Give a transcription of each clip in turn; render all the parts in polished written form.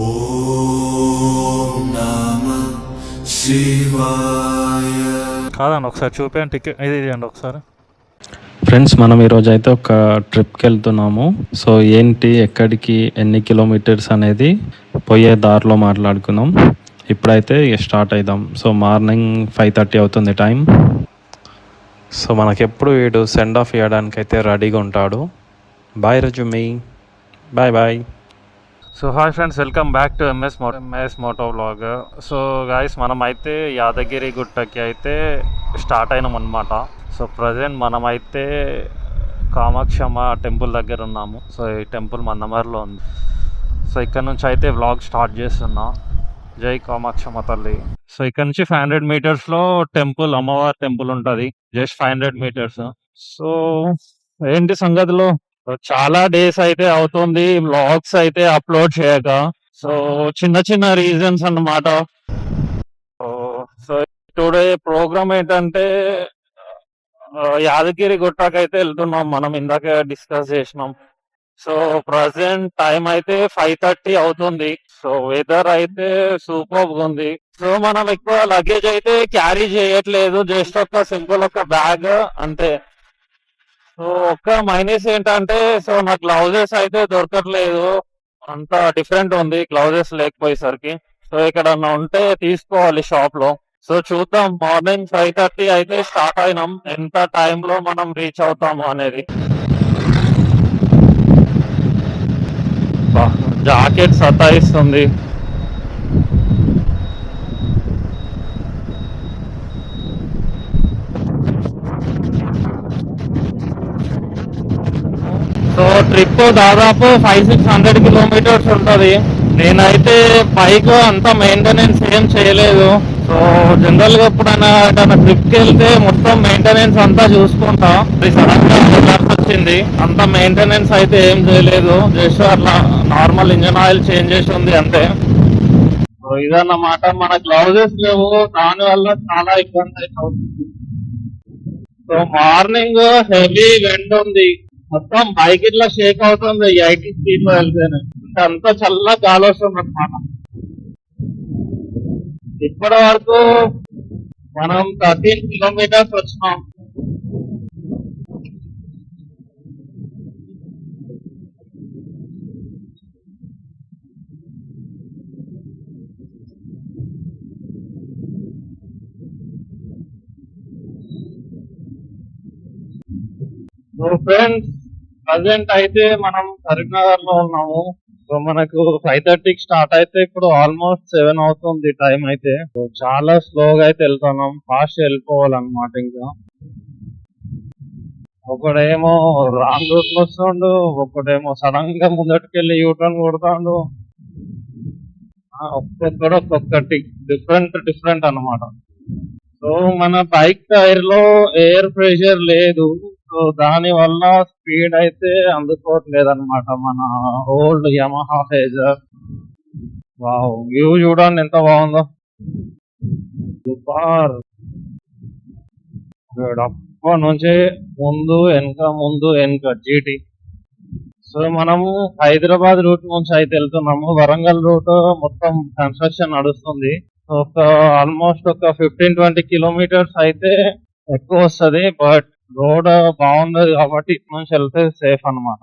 ఓం నమః శివాయ. కాదండి ఒకసారి చూపించండి టికెట్ ఇది ఇవ్వండి ఒకసారి. ఫ్రెండ్స్, మనం ఈరోజు అయితే ఒక ట్రిప్కి వెళ్తున్నాము. సో ఏంటి, ఎక్కడికి, ఎన్ని కిలోమీటర్స్ అనేది పోయే దారిలో మాట్లాడుకున్నాం. ఇప్పుడైతే స్టార్ట్ అవుదాం. సో మార్నింగ్ 5:30 అవుతుంది టైం. సో మనకెప్పుడు వీడు సెండ్ ఆఫ్ ఇవ్వడానికి అయితే రెడీగా ఉంటాడు. బాయ్ రజుమి, bye bye. So hi friends, welcome back to MS moto vlog. So guys, మనం అయితే యాదగిరి గుట్టకి అయితే స్టార్ట్ అయినాం అనమాట. సో ప్రజెంట్ మనమైతే కామాక్షమ్మ టెంపుల్ దగ్గర ఉన్నాము. సో ఈ టెంపుల్ మందమరిలో ఉంది. సో ఇక్కడ నుంచి అయితే వ్లాగ్ స్టార్ట్ చేస్తున్నా. జై కామాక్షమ్మ తల్లి. సో ఇక్కడ నుంచి 500 మీటర్స్లో టెంపుల్, అమ్మవారి టెంపుల్ ఉంటుంది. Just 500 metres. సో ఏంటి సంగతిలో, చాలా డేస్ అయితే అవుతుంది వ్లాగ్స్ అయితే అప్లోడ్ చేయక. సో చిన్న చిన్న రీజన్స్ అన్నమాట. సో టుడే ప్రోగ్రామ్ ఏంటంటే యాదగిరి గుట్టకైతే వెళ్తున్నాం. మనం ఇందాక డిస్కస్ చేసినాం. సో ప్రజెంట్ టైం అయితే 5:30 అవుతుంది. సో వెదర్ అయితే సూపర్ ఉంది. సో మనం ఎక్కువ లగేజ్ అయితే క్యారీ చేయట్లేదు, జస్ట్ ఒక సింపుల్ ఒక బ్యాగ్ అంతే. సో ఒక్క మైనస్ ఏంటంటే, సో నా గ్లౌజెస్ అయితే దొరకట్లేదు. అంత డిఫరెంట్ ఉంది గ్లౌజెస్ లేకపోయేసరికి. సో ఇక్కడ ఉంటే తీసుకోవాలి షాప్ లో. సో చూద్దాం, మార్నింగ్ 5:30 అయితే స్టార్ట్ అయినాం. ఎంత టైంలో మనం రీచ్ అవుతాము అనేది. జాకెట్ సతాయిస్తుంది. సో ట్రిప్ దాదాపు 500-600 కిలోమీటర్స్ ఉంటుంది. నేనైతే బైక్ అంత మెయింటెనెన్స్ ఏం చేయలేదు. సో జనరల్ గా ఎప్పుడైనా ట్రిప్కి వెళ్తే మొత్తం మెయింటెనెన్స్ అంతా చూసుకుంటా. సడన్ గా వెళ్ళాల్సి వచ్చింది. అంత మెయింటెనెన్స్ అయితే ఏం చేయలేదు, జస్ట్ అట్లా నార్మల్ ఇంజన్ ఆయిల్ చేంజ్ చేసి ఉంది అంతే. సో ఇదన్నమాట, మన గ్లౌజెస్ లేవు, దాని వల్ల చాలా ఇబ్బంది అయితే అవుతుంది. సో మార్నింగ్ హెవీ వెండ్ ఉంది, మొత్తం బైక్ ఇట్లా షేక్ అవుతుంది 80 స్పీడ్ లో వెళ్తేనే. అంతా చల్ల గాలి వస్తుంది అనమాట. ఇప్పటి వరకు మనం 13 కిలోమీటర్స్ వచ్చినాం. సో ఫ్రెండ్స్, ప్రజెంట్ అయితే మనం కరీంనగర్ లో ఉన్నాము. సో మనకు 5:30కి స్టార్ట్ అయితే ఇప్పుడు ఆల్మోస్ట్ 7 అవుతుంది టైం అయితే. సో చాలా స్లోగా అయితే వెళ్తున్నాం, ఫాస్ట్ వెళ్ళిపోవాలన్నమాట. ఇంకా ఒకడేమో రాంగ్ రూట్ లో వస్తుండు, ఒకడేమో సడన్ గా ముందటికెళ్ళి యూటర్న్ కొడతాడు. ఒక్కొక్కడు ఒక్కొక్కటి డిఫరెంట్ అన్నమాట. సో మన బైక్ టైర్ లో ఎయిర్ ప్రెషర్ లేదు. సో దాని వల్ల స్పీడ్ అయితే అందుకోవట్లేదు అనమాట మన old Yamaha phasor. Wow, view చూడండి ఎంత బాగుందో, సూపర్. అప్పటి నుంచి ముందు వెనక జీటీ. సో మనము హైదరాబాద్ రూట్ నుంచి అయితే వెళ్తున్నాము. వరంగల్ రూట్ మొత్తం కన్స్ట్రక్షన్ నడుస్తుంది. ఒక ఆల్మోస్ట్ ఒక 15-20 కిలోమీటర్స్ అయితే ఎక్కువ వస్తుంది. బట్ రోడ్ బాగుంది కాబట్టి ఇటు నుంచి వెళ్తే సేఫ్ అన్నమాట.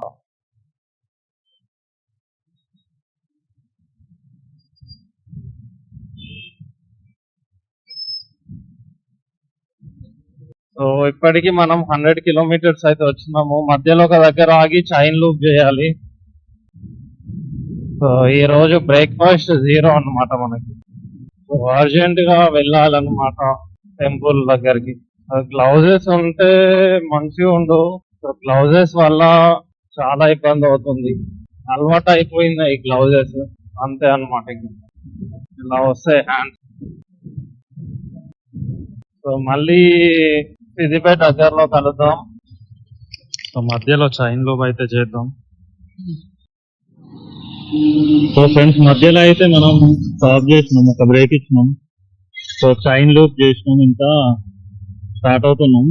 సో ఇప్పటికి మనం 100 కిలోమీటర్స్ అయితే వచ్చినాము. మధ్యలో ఒక దగ్గర ఆగి చైన్ లూప్ చేయాలి. సో ఈ రోజు బ్రేక్ఫాస్ట్ 0 అన్నమాట మనకి. సో అర్జెంట్ గా వెళ్ళాలన్నమాట టెంపుల్ దగ్గరికి. గ్లౌజెస్ ఉంటే మంచిగా ఉండు. సో గ్లౌజెస్ వల్ల చాలా ఇబ్బంది అవుతుంది. అలవాటు అయిపోయింది ఈ గ్లౌజెస్, అంతే అనమాట. ఇలా వస్తాయి హ్యాండ్స్. సో మళ్ళీ సిద్దిపేట దగ్గరలో కలుద్దాం. సో మధ్యలో చైన్ లూప్ అయితే చేద్దాం. సో ఫ్రెండ్స్, మధ్యలో అయితే మనం స్టాప్ చేసినాం, ఒక బ్రేక్ ఇచ్చినాం. సో చైన్ లూప్ చేసినాం, ఇంకా స్టార్ట్ అవుతున్నాం.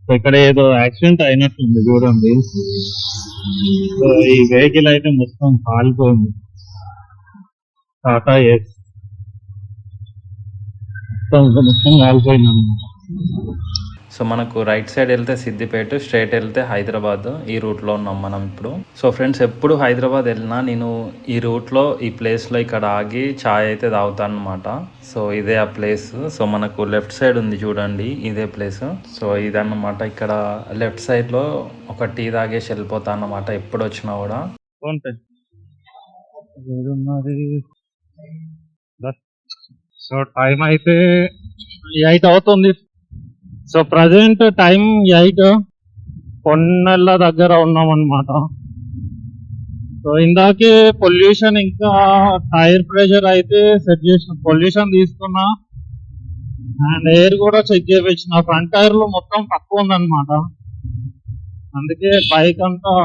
సో ఇక్కడ ఏదో యాక్సిడెంట్ అయినట్టుంది చూడండి. సో ఈ వెహికల్ అయితే మొత్తం కాలిపోయింది. టాటా ఎస్ మొత్తం కాలిపోయింది అనమాట. సో మనకు రైట్ సైడ్ వెళ్తే సిద్దిపేట, స్ట్రైట్ వెళ్తే హైదరాబాద్. ఈ రూట్లో ఉన్నాం మనం ఇప్పుడు. సో ఫ్రెండ్స్, ఎప్పుడు హైదరాబాద్ వెళ్ళినా నేను ఈ రూట్లో ఈ ప్లేస్లో ఇక్కడ ఆగి ఛాయ్ అయితే తాగుతాను అనమాట. సో ఇదే ఆ ప్లేస్. సో మనకు లెఫ్ట్ సైడ్ ఉంది చూడండి, ఇదే ప్లేస్. సో ఇదన్నమాట. ఇక్కడ లెఫ్ట్ సైడ్లో ఒక టీ తాగేసి వెళ్ళిపోతాను అన్నమాట ఎప్పుడు వచ్చినా కూడా. ఏడున్నది? సో టైం అయితే 8 అవుతుంది. సో ప్రజెంట్ టైం 8, కొన్నెల దగ్గర ఉన్నాం అనమాట. సో ఇందాకే పొల్యూషన్ ఇంకా టైర్ ప్రెషర్ అయితే సెట్ చేసిన, పొల్యూషన్ తీసుకున్నా అండ్ ఎయిర్ కూడా చెక్ చేయించిన. ఫ్రంట్ టైర్ లో మొత్తం తక్కువ ఉందన్నమాట, అందుకే బైక్ అంతా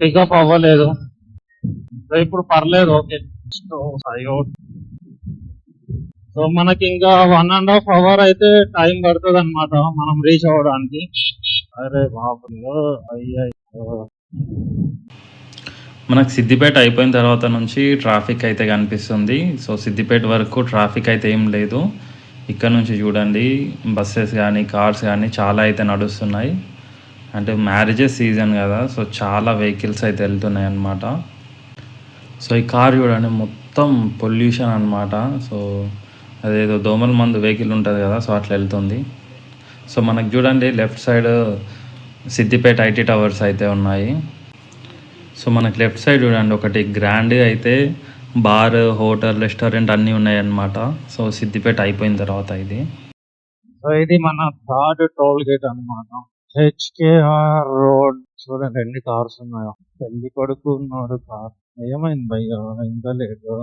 పికప్ అవ్వలేదు. సో ఇప్పుడు పర్లేదు, ఓకే. సో మనకి ఇంకా 1.5 hour అయితే టైం పడుతుంది అనమాట మనం రీచ్ అవ్వడానికి. అరే బాబు, అయ్యో. మనకు సిద్దిపేట అయిపోయిన తర్వాత నుంచి ట్రాఫిక్ అయితే కనిపిస్తుంది. సో సిద్దిపేట వరకు ట్రాఫిక్ అయితే ఏం లేదు. ఇక్కడ నుంచి చూడండి, బస్సెస్ కానీ కార్స్ కానీ చాలా అయితే నడుస్తున్నాయి. అంటే మ్యారేజెస్ సీజన్ కదా, సో చాలా వెహికల్స్ అయితే వెళ్తున్నాయి అన్నమాట. సో ఈ కార్ చూడండి, మొత్తం పొల్యూషన్ అన్నమాట. సో అదేదో దోమల మందు వెహికల్ ఉంటుంది కదా, సో అట్లా వెళ్తుంది. సో మనకు చూడండి left side Siddipet IT towers అయితే ఉన్నాయి. సో మనకు లెఫ్ట్ సైడ్ చూడండి, ఒకటి గ్రాండ్ అయితే బార్, హోటల్, రెస్టారెంట్ అన్నీ ఉన్నాయి అన్నమాట. సో సిద్దిపేట అయిపోయిన తర్వాత ఇది. సో ఇది మన థర్డ్ టోల్ గేట్ అనమాట, హెచ్కేఆర్ రోడ్. చూడండి ఎన్ని కార్స్ ఉన్నాయో. పెళ్లి కొడుకు ఉన్నాడు కార్. ఏమైంది భయ్యా, ఇంకా లేదు?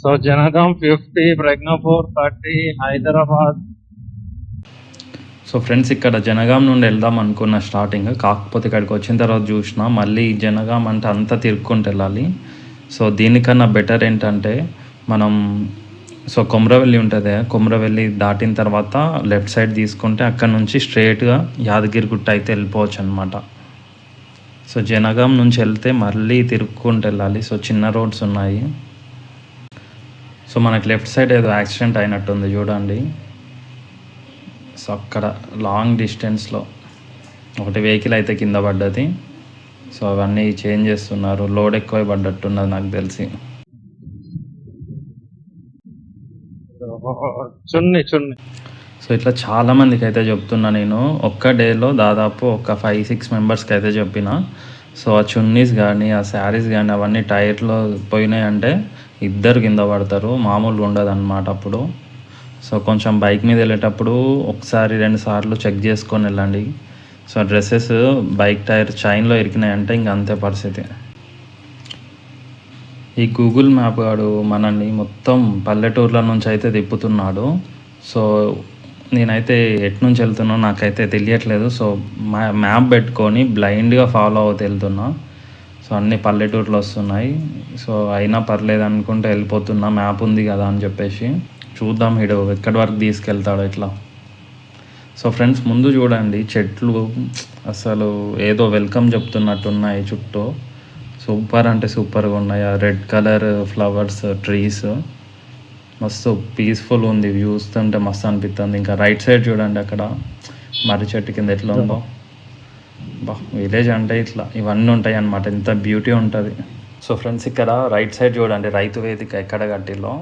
So Jangaon 50, Pragnapur 30, Hyderabad. So friends, ఇక్కడ జనగాం నుండి వెళ్దాం అనుకున్న స్టార్టింగ్, కాకపోతే ఇక్కడికి వచ్చిన తర్వాత చూసిన మళ్ళీ జనగాం అంటే అంతా తిరుక్కుంటూ వెళ్ళాలి. సో దీనికన్నా బెటర్ ఏంటంటే మనం కొమరవెల్లి ఉంటుంది, కొమరవెల్లి దాటిన తర్వాత లెఫ్ట్ సైడ్ తీసుకుంటే అక్కడ నుంచి స్ట్రైట్గా యాదగిరిగుట్ట అయితే వెళ్ళిపోవచ్చు అనమాట. సో జనగాం నుంచి వెళ్తే మళ్ళీ తిరుక్కుంటూ వెళ్ళాలి. సో చిన్న రోడ్స్ ఉన్నాయి. సో మనకి లెఫ్ట్ సైడ్ ఏదో యాక్సిడెంట్ అయినట్టుంది చూడండి. సో అక్కడ లాంగ్ డిస్టెన్స్లో ఒకటి వెహికల్ అయితే కింద పడ్డది. సో అవన్నీ చేంజ్ చేస్తున్నారు, లోడ్ ఎక్కువ పడ్డట్టున్నది నాకు తెలిసి. సో ఇట్లా చాలా మందికి అయితే చెప్తున్నా నేను. ఒక్క డేలో దాదాపు ఒక 5-6 మెంబర్స్కి అయితే చెప్పిన. సో ఆ చున్నీస్ కానీ ఆ శారీస్ కానీ అవన్నీ టైర్లో పోయినాయంటే ఇద్దరు కింద పడతారు, మామూలుగా ఉండదు అన్నమాట అప్పుడు. సో కొంచెం బైక్ మీద వెళ్ళేటప్పుడు ఒకసారి 2 సార్లు చెక్ చేసుకొని వెళ్ళండి. సో డ్రెస్సెస్ బైక్ టైర్ చైన్లో ఇరికినాయంటే ఇంక అంతే పరిస్థితి. ఈ గూగుల్ మ్యాప్ వాడు మనల్ని మొత్తం పల్లెటూర్ల నుంచి అయితే తిప్పుతున్నాడు. సో నేనైతే ఎటు నుంచి వెళ్తున్నా నాకైతే తెలియట్లేదు. సో మ్యాప్ పెట్టుకొని బ్లైండ్గా ఫాలో అవుతూ వెళ్తున్నా. సో అన్ని పల్లెటూర్లు వస్తున్నాయి. సో అయినా పర్లేదు అనుకుంటే వెళ్ళిపోతున్నా, మ్యాప్ ఉంది కదా అని చెప్పేసి. చూద్దాం వీడు ఎక్కడి వరకు తీసుకెళ్తాడో ఇట్లా. సో ఫ్రెండ్స్, ముందు చూడండి చెట్లు అసలు ఏదో వెల్కమ్ చెప్తున్నట్టున్నాయి చుట్టూ. సూపర్ అంటే సూపర్గా ఉన్నాయి. ఆ రెడ్ కలర్ ఫ్లవర్స్, ట్రీస్ మస్తు పీస్ఫుల్ ఉంది. చూస్తుంటే మస్తు అనిపిస్తుంది. ఇంకా రైట్ సైడ్ చూడండి, అక్కడ మర్రి చెట్టు కింద ఎట్లా ఉందో. బా, విలేజ్ అంటే ఇట్లా ఇవన్నీ ఉంటాయి అన్నమాట. ఎంత బ్యూటీ ఉంటుంది. సో ఫ్రెండ్స్, ఇక్కడ రైట్ సైడ్ చూడండి రైతు వేదిక ఎక్కడ కట్టిలో.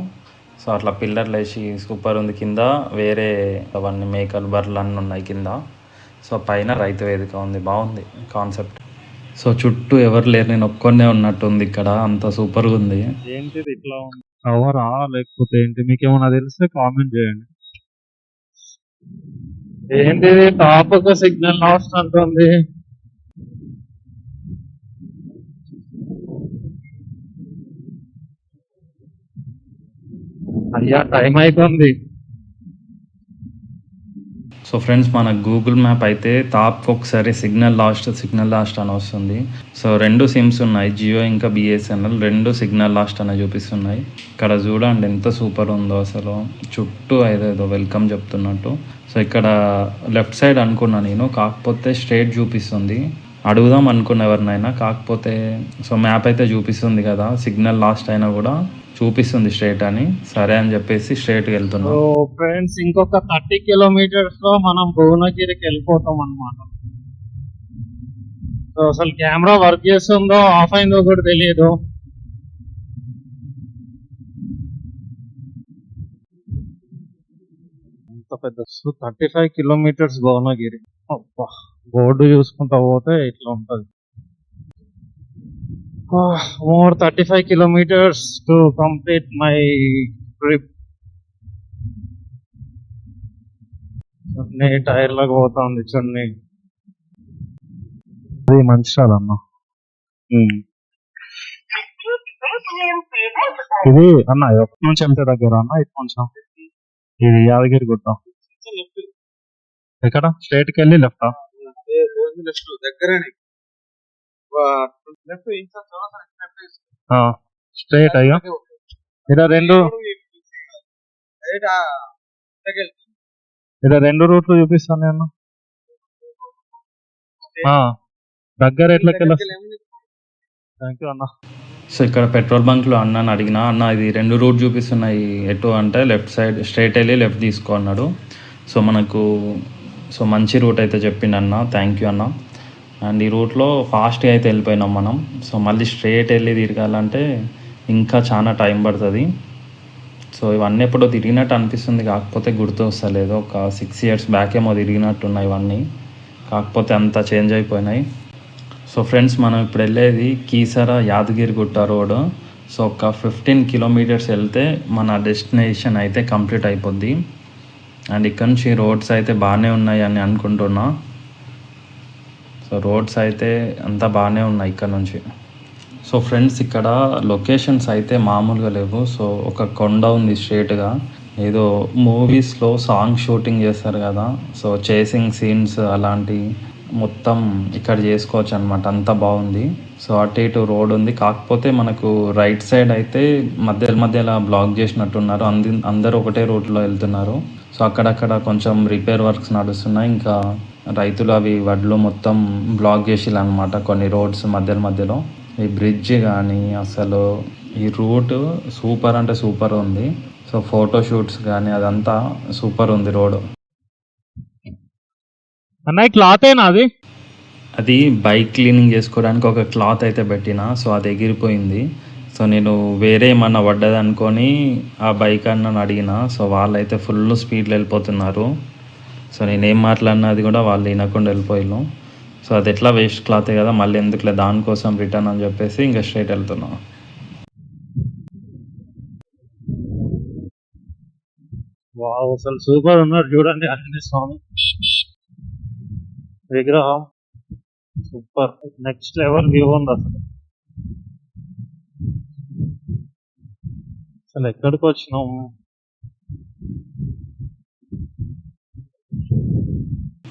సో అట్లా పిల్లర్లు వేసి సూపర్ ఉంది. కింద వేరే అవన్నీ మేకలు, బర్రెలు అన్నీ ఉన్నాయి కింద. సో పైన రైతు వేదిక ఉంది. బాగుంది కాన్సెప్ట్. సో చుట్టూ ఎవరు లేరు, నేను ఒక్కనే ఉన్నట్టుంది ఇక్కడ. అంత సూపర్గా ఉంది. ఏంటిది ఇట్లా ఉంది? టవరా లేకపోతే ఏంటి? మీకు ఏమైనా తెలిస్తే కామెంట్ చేయండి. ఏంటిది టాప్ ఒక సిగ్నల్ లాస్ట్ అంటుంది. అయ్యా టైం అవుతుంది. సో ఫ్రెండ్స్, మన గూగుల్ మ్యాప్ అయితే టాప్ ఒకసారి సిగ్నల్ లాస్ట్ అని వస్తుంది. సో 2 సిమ్స్ ఉన్నాయి, జియో ఇంకా బిఎస్ఎన్ఎల్. 2 సిగ్నల్ లాస్ట్ అని చూపిస్తున్నాయి. ఇక్కడ చూడండి ఎంత సూపర్ ఉందో అసలు, చుట్టూ ఏదేదో వెల్కమ్ చెప్తున్నట్టు. సో ఇక్కడ లెఫ్ట్ సైడ్ అనుకున్నా నేను, కాకపోతే స్ట్రైట్ చూపిస్తుంది. అడుగుదాం అనుకున్న ఎవరినైనా, కాకపోతే సో మ్యాప్ అయితే చూపిస్తుంది కదా, సిగ్నల్ లాస్ట్ అయినా కూడా చూపిస్తుంది స్ట్రైట్ అని. సరే అని చెప్పేసి స్ట్రైట్కి వెళ్తున్నాం. సో ఫ్రెండ్స్, ఇంకొక 30 కిలోమీటర్స్ లో మనం భువనగిరికి వెళ్ళిపోతాం అన్నమాట. సో అసలు కెమెరా వర్క్ చేస్తుందో ఆఫ్ అయిందో కూడా తెలియదు. అంత పెద్ద 35 కిలోమీటర్స్ భువనగిరి. బోర్డు చూసుకుంటా పోతే ఇట్లా ఉంటది. more 35 kilometers to complete my trip. చున్నీ టైర్లకు పోతుంది చున్నీ. ఇది మంచి అన్న. ఇది అన్న ఎప్పటి నుంచి ఎంత దగ్గర అన్న? ఇటు కొంచెం ఇది యాదగిరి గుట్ట. ఎక్కడ? స్ట్రైట్ కి వెళ్ళి లెఫ్ట్ దగ్గరనే. స్ట్రైట్ అయ్యా. ఇక్కడ రెండు రూట్లు చూపిస్తాను నేను. దగ్గర ఎట్లకి థ్యాంక్ యూ అన్న. సో ఇక్కడ పెట్రోల్ బంక్లో అన్నని అడిగినా, అన్న ఇది 2 రూట్ చూపిస్తున్నాయి ఎటు అంటే, లెఫ్ట్ సైడ్ స్ట్రైట్ వెళ్ళి లెఫ్ట్ తీసుకో అన్నాడు. సో మనకు మంచి రూట్ అయితే చెప్పిండు అన్న, థ్యాంక్ యూ అన్న. అండ్ ఈ రూట్లో ఫాస్ట్గా అయితే వెళ్ళిపోయినాం మనం. సో మళ్ళీ స్ట్రైట్ వెళ్ళి తిరగాలంటే ఇంకా చాలా టైం పడుతుంది. సో ఇవన్నీ ఎప్పుడో తిరిగినట్టు అనిపిస్తుంది, కాకపోతే గుర్తు వస్తలేదు. ఒక 6 years బ్యాక్ ఏమో తిరిగినట్టున్నాయి ఇవన్నీ, కాకపోతే అంతా చేంజ్ అయిపోయినాయి. సో ఫ్రెండ్స్, మనం ఇప్పుడు వెళ్ళేది కీసర యాదగిరిగుట్ట రోడ్. సో ఒక 15 kilometers వెళ్తే మన డెస్టినేషన్ అయితే కంప్లీట్ అయిపోద్ది. అండ్ ఇక్కడ నుంచి రోడ్స్ అయితే బాగానే ఉన్నాయి అని అనుకుంటున్నా. సో రోడ్స్ అయితే అంతా బాగానే ఉన్నాయి ఇక్కడ నుంచి. సో ఫ్రెండ్స్, ఇక్కడ లొకేషన్స్ అయితే మామూలుగా లేవు. సో ఒక కొండ ఉంది స్ట్రేట్గా, ఏదో మూవీస్లో సాంగ్ షూటింగ్ చేస్తారు కదా, సో చేసింగ్ సీన్స్ అలాంటి మొత్తం ఇక్కడ చేసుకోవచ్చు అనమాట. అంతా బాగుంది. సో అటు ఇటు రోడ్ ఉంది, కాకపోతే మనకు రైట్ సైడ్ అయితే మధ్యలో బ్లాక్ చేసినట్టున్నారు. అందరూ ఒకటే రోడ్లో వెళ్తున్నారు. సో అక్కడక్కడ కొంచెం రిపేర్ వర్క్స్ నడుస్తున్నాయి. ఇంకా రైతులు అవి వడ్లు మొత్తం బ్లాక్ చేసిల్లు అనమాట కొన్ని రోడ్స్ మధ్యలో. ఈ బ్రిడ్జ్ కానీ అసలు ఈ రూట్ సూపర్ అంటే సూపర్ ఉంది. సో ఫోటో షూట్స్ కానీ అదంతా సూపర్ ఉంది రోడ్. అన్నయ్య క్లాత్ ఏనా అది బైక్ క్లీనింగ్ చేసుకోవడానికి ఒక క్లాత్ అయితే పెట్టిన, సో అది ఎగిరిపోయింది. సో నేను వేరే ఏమన్నా పడ్డది అనుకొని ఆ బైక్ అన్నని అడిగిన. సో వాళ్ళైతే ఫుల్ స్పీడ్లో వెళ్ళిపోతున్నారు. సో నేనేం మాట్లాడినా అది కూడా వాళ్ళు వినకుండా వెళ్ళిపోయాను. సో అది ఎట్లా వేస్ట్ క్లాతే కదా, మళ్ళీ ఎందుకులే దానికోసం రిటర్న్ అని చెప్పేసి ఇంకా స్ట్రైట్ వెళ్తున్నా. వావ్, అసలు సూపర్ ఉన్నారు చూడండి ఆంజనేయ స్వామి విగ్రహం. సూపర్, నెక్స్ట్ లెవెల్ వ్యూ ఉంది అసలు ఎక్కడికి వచ్చినాము.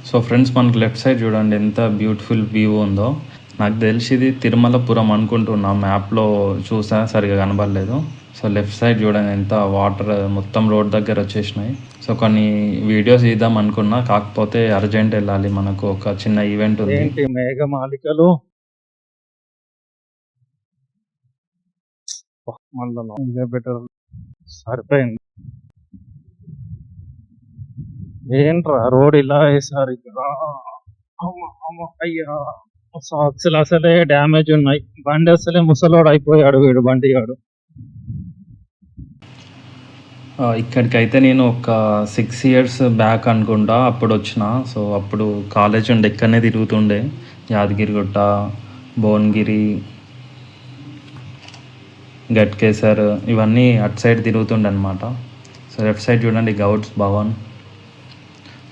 సో ఫ్రెండ్స్, మనకు లెఫ్ట్ సైడ్ చూడండి ఎంత బ్యూటిఫుల్ వ్యూ ఉందో. నాకు తెలిసి ఇది తిరుమలపురం అనుకుంటున్నా, మ్యాప్లో చూసా సరిగా కనబడలేదు. సో లెఫ్ట్ సైడ్ చూడండి ఎంత వాటర్ మొత్తం రోడ్ దగ్గర వచ్చేసినాయి. సో కొన్ని వీడియోస్ తీద్దాం అనుకున్నా, కాకపోతే అర్జెంట్ వెళ్ళాలి, మనకు ఒక చిన్న ఈవెంట్ ఉంది. ఏంటి మేఘమాలికలు, మళ్ళీ బెటర్ సరిపోయింది. ఏంట్రా రోడ్ ఇలా వేసారు ఇక్కడ. అయ్యా, సాక్స్లు అసలే డ్యామేజ్ ఉన్నాయి. బండి అసలే ముసలోడు అయిపోయాడు వీడు బండి గాడు. ఇక్కడికైతే నేను ఒక 6 years బ్యాక్ అనుకుంటా అప్పుడు వచ్చిన. సో అప్పుడు కాలేజ్ ఉండే, ఇక్కడనే తిరుగుతుండే. యాదగిరిగుట్ట, భువనగిరి, గట్కేసర్ ఇవన్నీ అటు సైడ్ తిరుగుతుండే అనమాట. సో లెఫ్ట్ సైడ్ చూడండి గౌడ్స్ భవన్.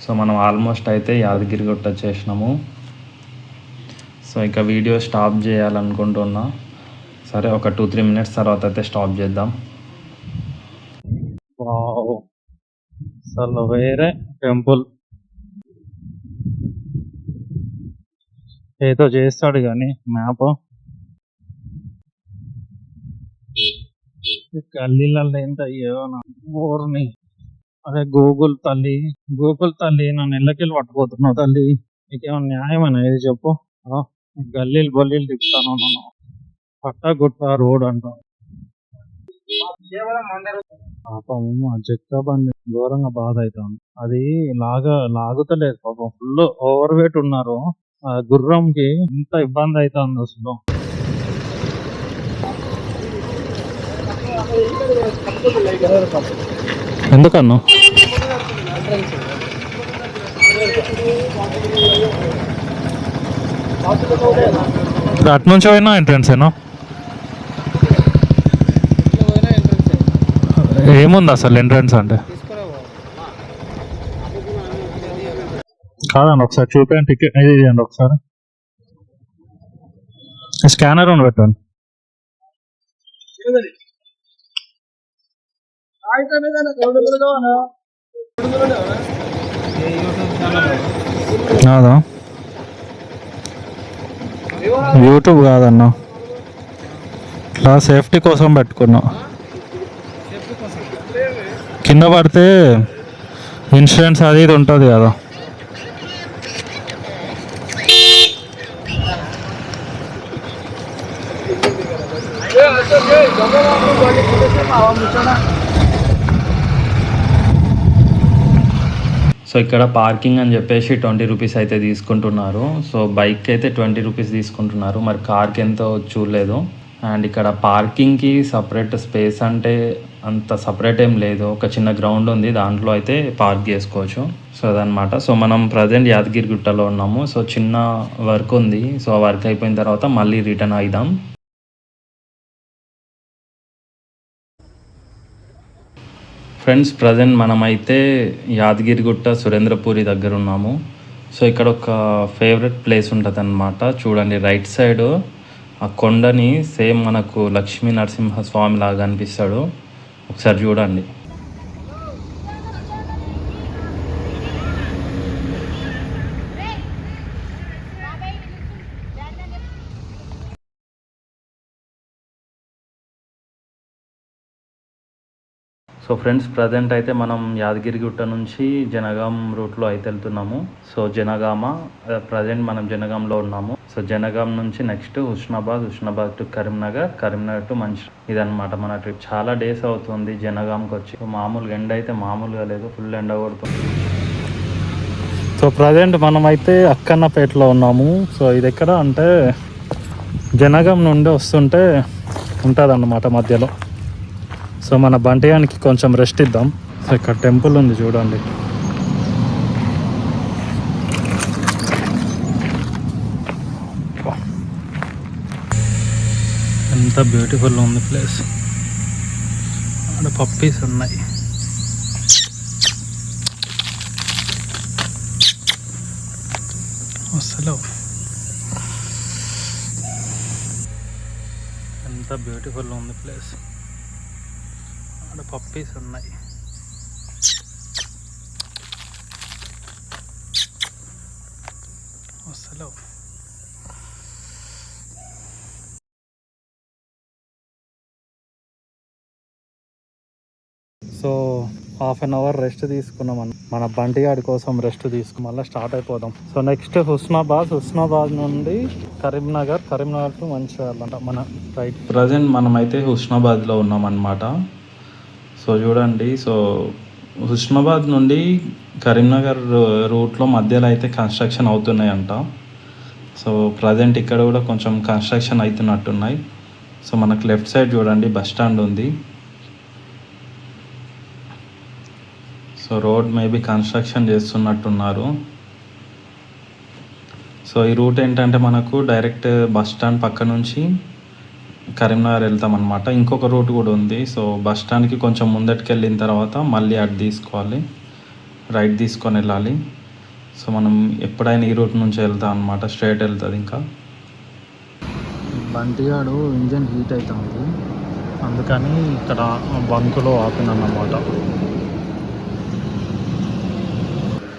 సో మనం ఆల్మోస్ట్ అయితే యాదగిరిగుట్ట వచ్చేసినాము. సో ఇక వీడియో స్టాప్ చేయాలనుకుంటున్నా. సరే, ఒక 2-3 minutes తర్వాత అయితే స్టాప్ చేద్దాం. అసలు వేరే టెంపుల్, ఏదో చేస్తాడు కానీ మ్యాప్ గల్లీలలో ఎంత అయ్యో ఊరిని. అదే గూగుల్ తల్లి నన్ను ఇళ్ళకెళ్ళి పట్టుకోతున్నావు తల్లి. నీకేమో న్యాయమేనా ఇది చెప్పు. ఆ, గల్లీలు బొల్లీలు తిప్పుతాను నన్ను. పట్టగుట్ట రోడ్ అంటాం. పాపం ఆ చెక్క బండి ఘోరంగా బాధ అవుతుంది. అది లాగుతలేదు పాపం. ఫుల్ ఓవర్ వెయిట్ ఉన్నారు. ఆ గుర్రంకి ఇంత ఇబ్బంది అవుతుంది అసలు. ఎందుకన్నా అటు నుంచి పోయినా ఎంట్రన్స్ ఏనా? ఏముంది అసలు ఎంట్రన్స్ అంటే? కాదండి ఒకసారి చూపించండి టికెట్ ఇది ఇవ్వండి ఒకసారి. స్కానర్ అని పెట్టండి. కాదా యూట్యూబ్ కాదన్నా, ఇట్లా సేఫ్టీ కోసం పెట్టుకున్నా. కింద పడితే ఇన్సూరెన్స్ అది ఇది ఉంటుంది కదా. సో ఇక్కడ పార్కింగ్ అని చెప్పేసి 20 రూపీస్ అయితే తీసుకుంటున్నారు. సో బైక్ అయితే 20 రూపీస్ తీసుకుంటున్నారు. మరి కార్కి ఎంతో చూడలేదు. అండ్ ఇక్కడ పార్కింగ్కి సపరేట్ స్పేస్ అంటే అంత సపరేట్ ఏం లేదు. ఒక చిన్న గ్రౌండ్ ఉంది, దాంట్లో అయితే పార్క్ చేసుకోవచ్చు. సో అదనమాట. సో మనం ప్రజెంట్ యాదగిరిగుట్టలో ఉన్నాము. సో చిన్న వర్క్ ఉంది. సో ఆ వర్క్ అయిపోయిన తర్వాత మళ్ళీ రిటర్న్ అయిదాం. ఫ్రెండ్స్ ప్రజెంట్ మనమైతే యాదగిరిగుట్ట సురేంద్రపురి దగ్గర ఉన్నాము. సో ఇక్కడ ఒక ఫేవరెట్ ప్లేస్ ఉంటుంది అన్నమాట. చూడండి రైట్ సైడ్ ఆ కొండని సేమ్ మనకు లక్ష్మీ నరసింహస్వామి లాగా అనిపిస్తాడు. ఒకసారి చూడండి. సో ఫ్రెండ్స్ ప్రజెంట్ అయితే మనం యాదగిరిగుట్ట నుంచి జనగాం రూట్లో అయితే వెళ్తున్నాము. సో జనగామ ప్రజెంట్ మనం జనగాంలో ఉన్నాము. సో జనగాం నుంచి next Husnabad to Karimnagar to Mancherial. ఇదన్నమాట మన ట్రిప్. చాలా డేస్ అవుతుంది జనగాంకి వచ్చి. మామూలుగా ఎండ అయితే మామూలుగా లేదు, ఫుల్ ఎండ కొడుతుంది. సో ప్రజెంట్ మనమైతే అక్కన్నపేటలో ఉన్నాము. సో ఇది ఎక్కడ అంటే జనగాం నుండి వస్తుంటే ఉంటుంది అన్నమాట మధ్యలో. సో మన బంటియానికి కొంచెం రెస్ట్ ఇద్దాం. సో ఇక్కడ టెంపుల్ ఉంది చూడండి. ఎంత బ్యూటిఫుల్ ఉంది ప్లేస్. అక్కడ పప్పీస్ ఉన్నాయి. అసలు ఎంత బ్యూటిఫుల్ ఉంది ప్లేస్. పప్పీస్ ఉన్నాయి. అసలు so half an hour rest తీసుకున్నాం. మన బంటిగాడి కోసం రెస్ట్ తీసుకుని మళ్ళీ స్టార్ట్ అయిపోదాం. సో నెక్స్ట్ హుస్నాబాద్ నుండి కరీంనగర్ టు మంచిర్యాల అంట మన రైట్. ప్రజెంట్ మనమైతే హుస్నాబాద్లో ఉన్నాం అన్నమాట. సో చూడండి. సో హుస్నాబాద్ నుండి కరీంనగర్ రూట్లో మధ్యలో అయితే కన్స్ట్రక్షన్ అవుతున్నాయంట. సో ప్రజెంట్ ఇక్కడ కూడా కొంచెం కన్స్ట్రక్షన్ అవుతున్నట్టున్నాయి. సో మనకు లెఫ్ట్ సైడ్ చూడండి బస్ స్టాండ్ ఉంది. సో రోడ్ మేబీ కన్స్ట్రక్షన్ చేస్తున్నట్టున్నారు. సో ఈ రూట్ ఏంటంటే మనకు డైరెక్ట్ బస్ స్టాండ్ పక్క నుంచి కరీంనగర్ వెళ్తాం అనమాట. ఇంకొక రూట్ కూడా ఉంది. సో బస్ స్టాండ్కి కొంచెం ముందటికి వెళ్ళిన తర్వాత మళ్ళీ అటు తీసుకోవాలి, రైట్ తీసుకొని వెళ్ళాలి. సో మనం ఎప్పుడైనా ఈ రూట్ నుంచి వెళ్తాం అనమాట, స్ట్రైట్ వెళ్తుంది. ఇంకా బంటిగాడు ఇంజన్ హీట్ అవుతుంది, అందుకని ఇక్కడ బంకులో ఆపినన్నమాట.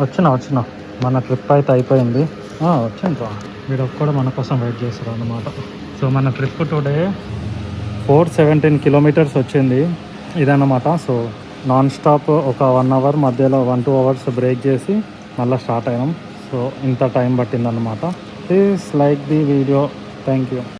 వచ్చిన మన ట్రిప్ అయితే అయిపోయింది. వచ్చింది రా. వీడు కూడా మన కోసం వెయిట్ చేస్తారు అన్నమాట. సో మన ట్రిప్ టుడే 417 కిలోమీటర్స్ వచ్చింది ఇదన్నమాట. సో నాన్ స్టాప్ ఒక 1 అవర్ మధ్యలో 1-2 అవర్స్ బ్రేక్ చేసి మళ్ళీ స్టార్ట్ అయినాం. సో ఇంత టైం పట్టిందన్నమాట. Please like the video. Thank you.